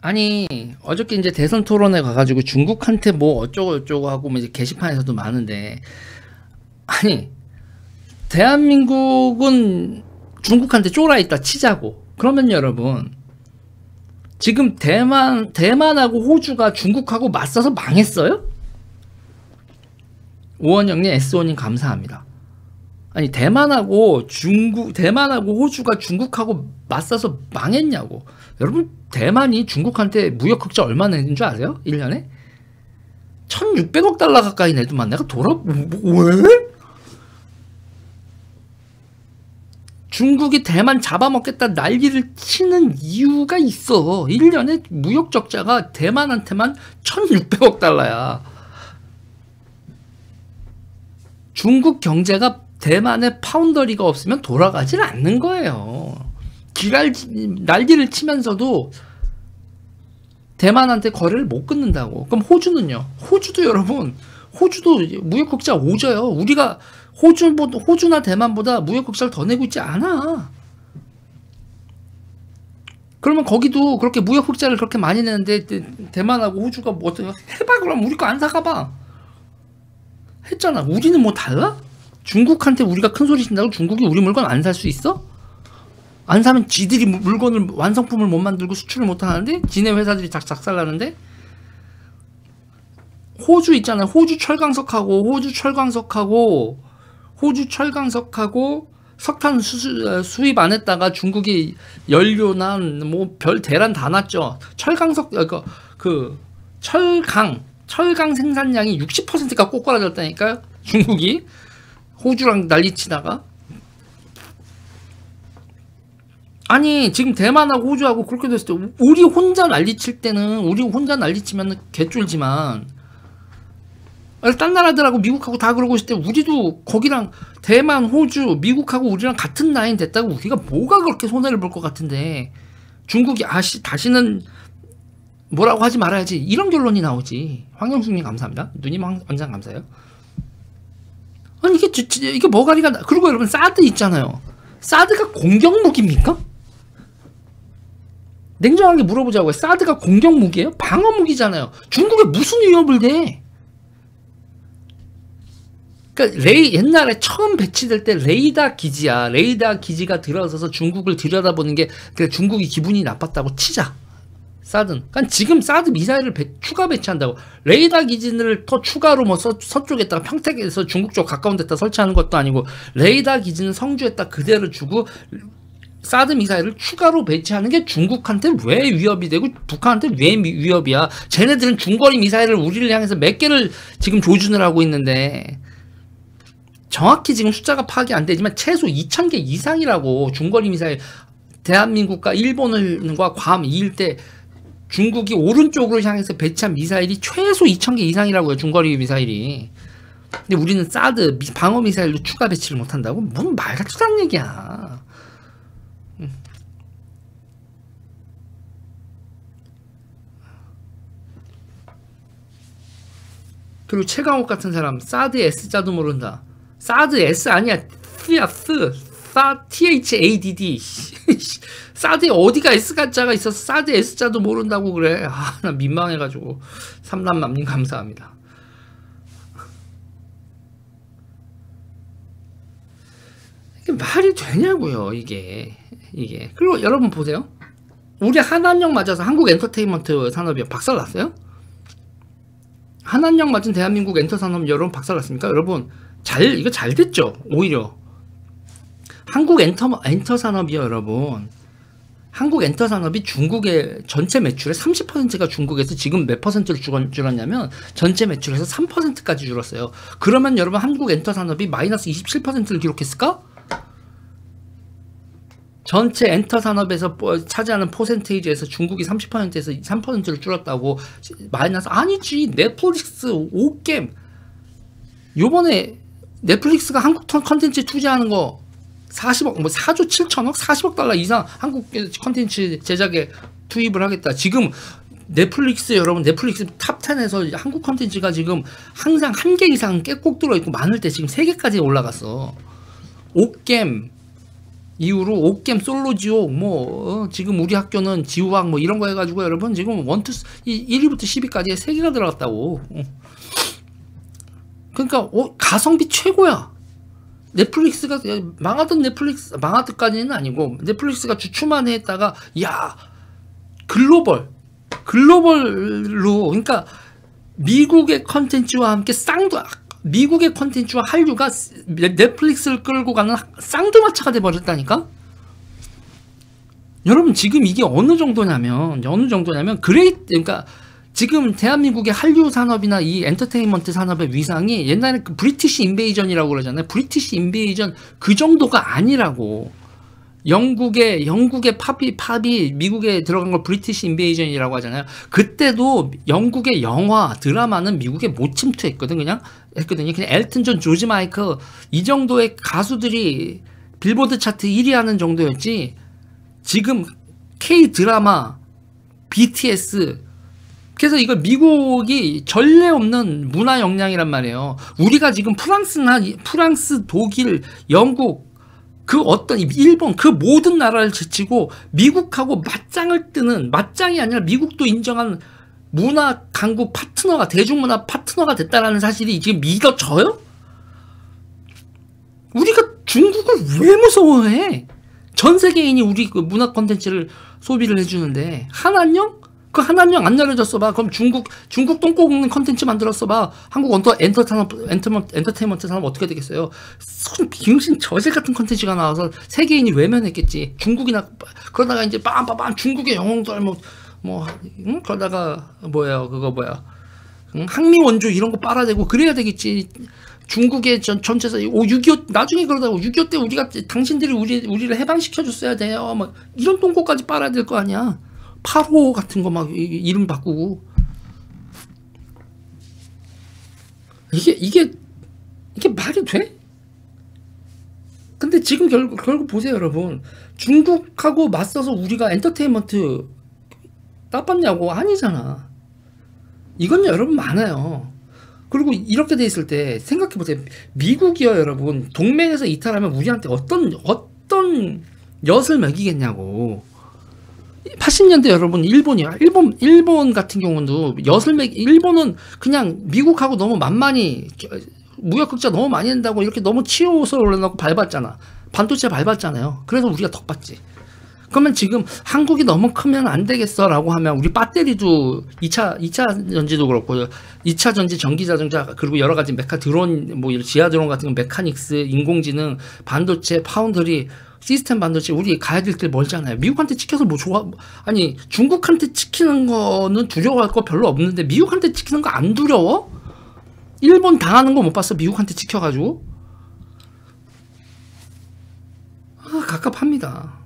아니 어저께 이제 대선 토론회 가가지고 중국한테 뭐 어쩌고 저쩌고 하고 뭐 이제 게시판에서도 많은데, 아니 대한민국은 중국한테 쫄아있다 치자고, 그러면 여러분 지금 대만하고 호주가 중국하고 맞서서 망했어요? 오원영님, S5님 감사합니다. 아니 대만하고 호주가 중국하고 맞서서 망했냐고. 여러분 대만이 중국한테 무역 흑자 얼마나 냈는 줄 아세요? 1년에 1600억 달러 가까이 내더만 내가 왜? 중국이 대만 잡아먹겠다 난리를 치는 이유가 있어. 1년에 무역 적자가 대만한테만 1600억 달러야. 중국 경제가 대만의 파운더리가 없으면 돌아가질 않는 거예요. 난리를 치면서도 대만한테 거래를 못 끊는다고. 그럼 호주는요? 호주도 여러분, 호주도 무역 흑자 오져요. 우리가 호주나 대만보다 무역 흑자를 더 내고 있지 않아. 그러면 거기도 그렇게 무역 흑자를 그렇게 많이 내는데 대만하고 호주가 뭐 어떻게 해봐. 그럼 우리 거 안 사가봐. 했잖아. 우리는 뭐 달라? 중국한테 우리가 큰 소리 친다고 중국이 우리 물건 안 살 수 있어? 안 사면 지들이 물건을 완성품을 못 만들고 수출을 못 하는데 지네 회사들이 작살나는데. 호주 있잖아요. 호주 철강석하고 석탄 수입 안 했다가 중국이 연료나 뭐 별 대란 다 났죠. 철강 생산량이 60%가 꼬꾸라졌다니까요. 중국이 호주랑 난리치다가. 아니 지금 대만하고 호주하고 그렇게 됐을 때 우리 혼자 난리치면 개쫄지만, 딴 나라들하고 미국하고 다 그러고 있을 때 우리도 거기랑 대만, 호주, 미국하고 우리랑 같은 라인 됐다고 우리가 뭐가 그렇게 손해를 볼 것 같은데 중국이 다시는 뭐라고 하지 말아야지, 이런 결론이 나오지. 황영숙님 감사합니다. 누님 원장 감사해요. 아니 이게 머가리가 그리고 여러분 사드 있잖아요. 사드가 공격무기입니까? 냉정하게 물어보자고요. 사드가 공격무기예요? 방어무기잖아요. 중국에 무슨 위협을 대? 그러니까 옛날에 처음 배치될 때 레이더 기지가 들어서서 중국을 들여다보는 게 중국이 기분이 나빴다고 치자. 사드는. 그러니까 지금 사드 미사일을 추가 배치한다고. 레이더 기지를 더 추가로 뭐 서쪽에다가 평택에서 중국 쪽 가까운 데다 설치하는 것도 아니고, 레이더 기지는 성주에다 그대로 주고 사드 미사일을 추가로 배치하는 게 중국한테 왜 위협이 되고 북한한테 왜 위협이야? 쟤네들은 중거리 미사일을 우리를 향해서 몇 개를 지금 조준을 하고 있는데, 정확히 지금 숫자가 파악이 안 되지만 최소 2000개 이상이라고. 중거리 미사일 대한민국과 일본과 괌 이 일대 중국이 오른쪽으로 향해서 배치한 미사일이 최소 2000개 이상이라고요. 중거리 미사일이. 근데 우리는 사드 방어 미사일로 추가 배치를 못한다고? 뭔 말같지도 않은 얘기야. 그리고 최강욱 같은 사람 사드 S자도 모른다. 사드 S 아니야. S야 THADD. 사드에 어디가 S자가 있어서 사드 S자도 모른다고 그래. 나 민망해가지고. 삼남맘님 감사합니다. 이게 말이 되냐고요, 이게. 그리고 여러분 보세요. 우리 한한령 맞아서 한국 엔터테인먼트 산업이 박살났어요? 한한령 맞은 대한민국 엔터 산업 여러분 박살났습니까? 여러분 이거 잘 됐죠? 오히려 한국 엔터 산업이요, 여러분. 한국 엔터 산업이 중국의 전체 매출의 30%가 중국에서 지금 몇 퍼센트를 줄었냐면 전체 매출에서 3%까지 줄었어요. 그러면 여러분 한국 엔터 산업이 마이너스 27%를 기록했을까? 전체 엔터 산업에서 차지하는 퍼센테이지에서 중국이 30%에서 3%를 줄었다고. 마이너스 아니지. 넷플릭스 5게임 요번에 넷플릭스가 한국 컨텐츠 투자하는 거 40억, 뭐 4조 7천억? 40억 달러 이상 한국 컨텐츠 제작에 투입을 하겠다. 지금 넷플릭스 여러분, 넷플릭스 탑10에서 한국 컨텐츠가 지금 항상 1개 이상 꼭 들어있고 많을 때 지금 3개까지 올라갔어. 옥겜, 이후로 옥겜 솔로지옥 지금 우리 학교는 지우학 뭐 이런 거 해가지고 여러분 지금 1위부터 10위까지 3개가 들어갔다고. 그러니까 가성비 최고야. 넷플릭스가 망하던 넷플릭스 망하던까지는 아니고 넷플릭스가 주춤만 했다가 야 글로벌로 그러니까 미국의 컨텐츠와 함께 미국의 컨텐츠와 한류가 넷플릭스를 끌고 가는 쌍두마차가 돼버렸다니까. 여러분 지금 이게 어느 정도냐면 그러니까 지금 대한민국의 한류 산업이나 이 엔터테인먼트 산업의 위상이 옛날에 그 브리티시 인베이전이라고 그러잖아요. 브리티시 인베이전 그 정도가 아니라고. 영국의 팝이 미국에 들어간 걸 브리티시 인베이전이라고 하잖아요. 그때도 영국의 영화, 드라마는 미국에 못 침투했거든. 그냥 엘튼 존, 조지 마이클 이 정도의 가수들이 빌보드 차트 1위 하는 정도였지. 지금 K 드라마, BTS 그래서 이거 미국이 전례 없는 문화 역량이란 말이에요. 우리가 지금 프랑스, 독일, 영국 그 어떤 일본 그 모든 나라를 제치고 미국하고 맞짱이 아니라 미국도 인정한 문화 강국 파트너가 대중문화 파트너가 됐다라는 사실이 지금 믿어져요? 우리가 중국을 왜 무서워해? 전 세계인이 우리 그 문화 콘텐츠를 소비를 해주는데 한안령? 그 한안령 안 열어줬어 봐. 그럼 중국 똥꼬 먹는 컨텐츠 만들었어 봐. 한국 엔터테인먼트 산업 어떻게 되겠어요? 비응신 저질 같은 컨텐츠가 나와서 세계인이 외면했겠지. 중국이나 그러다가 이제 빰빰빰 중국의 영웅들 그러다가 항미 원조 이런 거 빨아대고 그래야 되겠지. 중국의 전체에서 6.25 나중에 그러다가 6.25 때 우리가 당신들이 우리를 해방시켜 줬어야 돼요. 막 이런 똥꼬까지 빨아야 될 거 아니야. 8호 같은 거 막 이름 바꾸고 이게 말이 돼? 근데 지금 결국 보세요 여러분. 중국하고 맞서서 우리가 엔터테인먼트 나빴냐고? 아니잖아. 이건 여러분 많아요. 그리고 이렇게 돼 있을 때 생각해보세요. 미국이요 여러분 동맹에서 이탈하면 우리한테 어떤 엿을 먹이겠냐고. 80년대 여러분 일본이야. 일본 같은 경우도 일본은 그냥 미국하고 너무 만만히 무역흑자 너무 많이 낸다고 이렇게 너무 치워서 올려놓고 밟았잖아. 반도체 밟았잖아요. 그래서 우리가 덕받지. 그러면 지금 한국이 너무 크면 안 되겠어 라고 하면 우리 배터리도 2차 전지도 그렇고 2차 전지 전기자동차 그리고 여러 가지 드론 지하 드론 같은 거 메카닉스 인공지능 반도체 파운드리 시스템 반도체 우리 가야 될 길 멀잖아요. 미국한테 찍혀서 아니 중국한테 찍히는 거는 두려워할 거 별로 없는데 미국한테 찍히는 거 안 두려워? 일본 당하는 거 못 봤어? 미국한테 찍혀가지고? 갑갑합니다.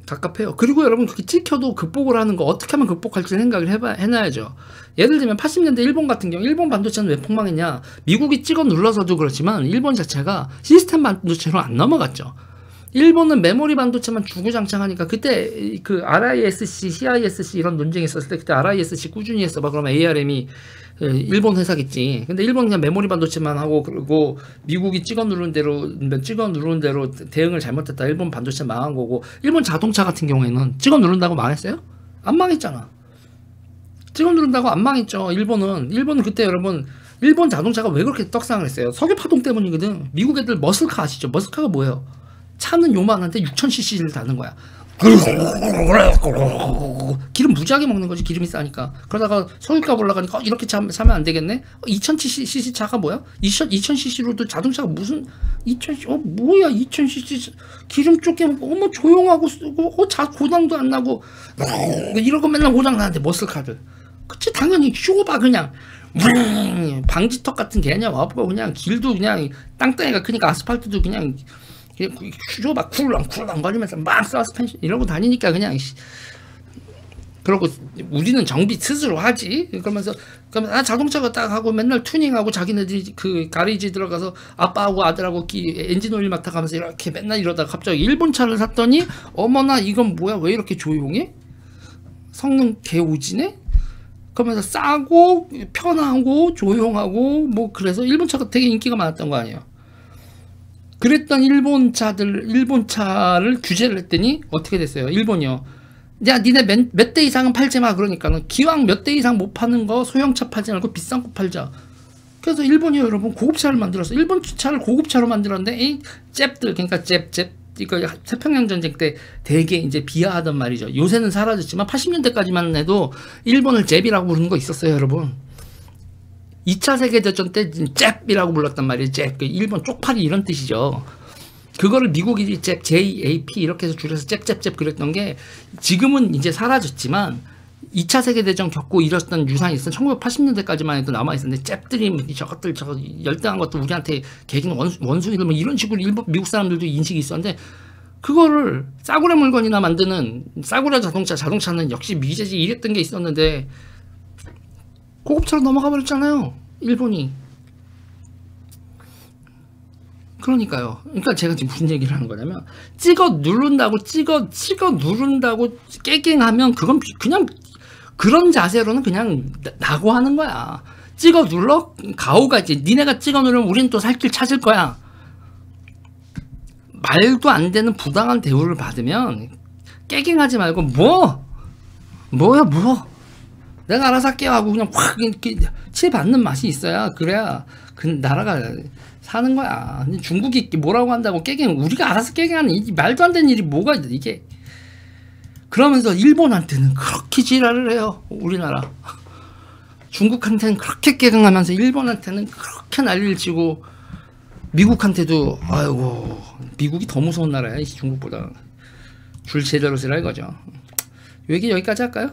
갑갑해요. 그리고 여러분 그렇게 찍혀도 극복을 하는 거 어떻게 하면 극복할지 생각을 해놔야죠. 예를 들면 80년대 일본 같은 경우 일본 반도체는 왜 폭망했냐. 미국이 찍어 눌러서도 그렇지만 일본 자체가 시스템 반도체로 안 넘어갔죠. 일본은 메모리 반도체만 주구장창하니까 그때 그 RISC, CISC 이런 논쟁이 있었을 때 그때 RISC 꾸준히 했어 봐. 그러면 ARM이 일본 회사겠지. 근데 일본 그냥 메모리 반도체만 하고 그리고 미국이 찍어 누른 대로 대응을 잘못했다. 일본 반도체 망한 거고. 일본 자동차 같은 경우에는 찍어 누른다고 망했어요? 안 망했잖아. 찍어 누른다고 안 망했죠. 일본은 그때 여러분 일본 자동차가 왜 그렇게 떡상을 했어요? 석유 파동 때문이거든. 미국 애들 머슬카 아시죠? 머슬카가 뭐예요? 차는 요만한데 6000cc를 다는 거야. 기름 무지하게 먹는 거지. 기름이 싸니까. 그러다가 석유값 올라가니까 이렇게 사면 안 되겠네. 2000cc 차가 뭐야? 2000cc로도 자동차가 무슨 2000cc 뭐야 2000cc 기름 쫓게 먹고 조용하고 쓰고 고장도 안 나고 이러고 맨날 고장 나는데 머슬카들. 그치 당연히 쇼바 그냥 방지턱 같은 개념 없고 그냥 길도 그냥 땅덩이가 크니까 아스팔트도 그냥 휴조 막 쿨렁 거리면서 막 서스펜션 이러고 다니니까 그냥 그러고 우리는 정비 스스로 하지. 그러면 자동차가 딱 하고 맨날 튜닝하고 자기네들이 그 가리지 들어가서 아빠하고 아들하고 엔진 오일 맡아가면서 이렇게 맨날 이러다가 갑자기 일본 차를 샀더니 어머나 이건 뭐야 왜 이렇게 조용해? 성능 개오지네? 그러면서 싸고 편하고 조용하고 그래서 일본 차가 되게 인기가 많았던 거 아니에요. 그랬던 일본 차를 규제를 했더니 어떻게 됐어요? 일본이요. 야, 니네 몇 대 이상은 팔지 마. 그러니까는 기왕 몇 대 이상 못 파는 거 소형차 팔지 말고 비싼 거 팔자. 그래서 일본이요, 여러분, 고급차를 만들었어. 일본 차를 고급차로 만들었는데, 이 잽들, 그러니까 잽, 이거 태평양 전쟁 때 되게 이제 비하하던 말이죠. 요새는 사라졌지만 80년대까지만 해도 일본을 잽이라고 부르는 거 있었어요, 여러분. 2차 세계대전 때 잽이라고 불렀단 말이에요. 잽. 일본 쪽팔이 이런 뜻이죠. 그거를 미국이 잽, JAP 이렇게 해서 줄여서 잽 그랬던 게 지금은 이제 사라졌지만 2차 세계대전 겪고 이랬던 유산이 있어. 1980년대까지만 해도 남아있었는데 잽들이 저것들 저거 열등한 것도 우리한테 개긴 원숭이들 뭐 이런 식으로 미국 사람들도 인식이 있었는데 그거를 싸구려 물건이나 만드는 싸구려 자동차는 역시 미제지 이랬던 게 있었는데 고급차로 넘어가 버렸잖아요, 일본이. 그러니까요. 그러니까 제가 지금 무슨 얘기를 하는 거냐면 찍어 누른다고 깨갱하면 그건 그냥 그런 자세로는 그냥 낙오하는 거야. 찍어 눌러 가오가 이제 니네가 찍어 누르면 우리는 또 살 길 찾을 거야. 말도 안 되는 부당한 대우를 받으면 깨갱하지 말고 뭐야 내가 알아서 할게요 하고 그냥 확 이렇게 치받는 맛이 있어야 그래야 그 나라가 사는 거야. 근데 중국이 뭐라고 한다고 우리가 알아서 깨갱하는 이 말도 안 되는 일이 뭐가 있어 이게. 그러면서 일본한테는 그렇게 지랄을 해요, 우리나라. 중국한테는 그렇게 깨갱하면서 일본한테는 그렇게 난리를 치고 미국한테도 아이고 미국이 더 무서운 나라야, 중국보다. 줄 제대로 쓰라 이거죠. 얘기 여기까지 할까요?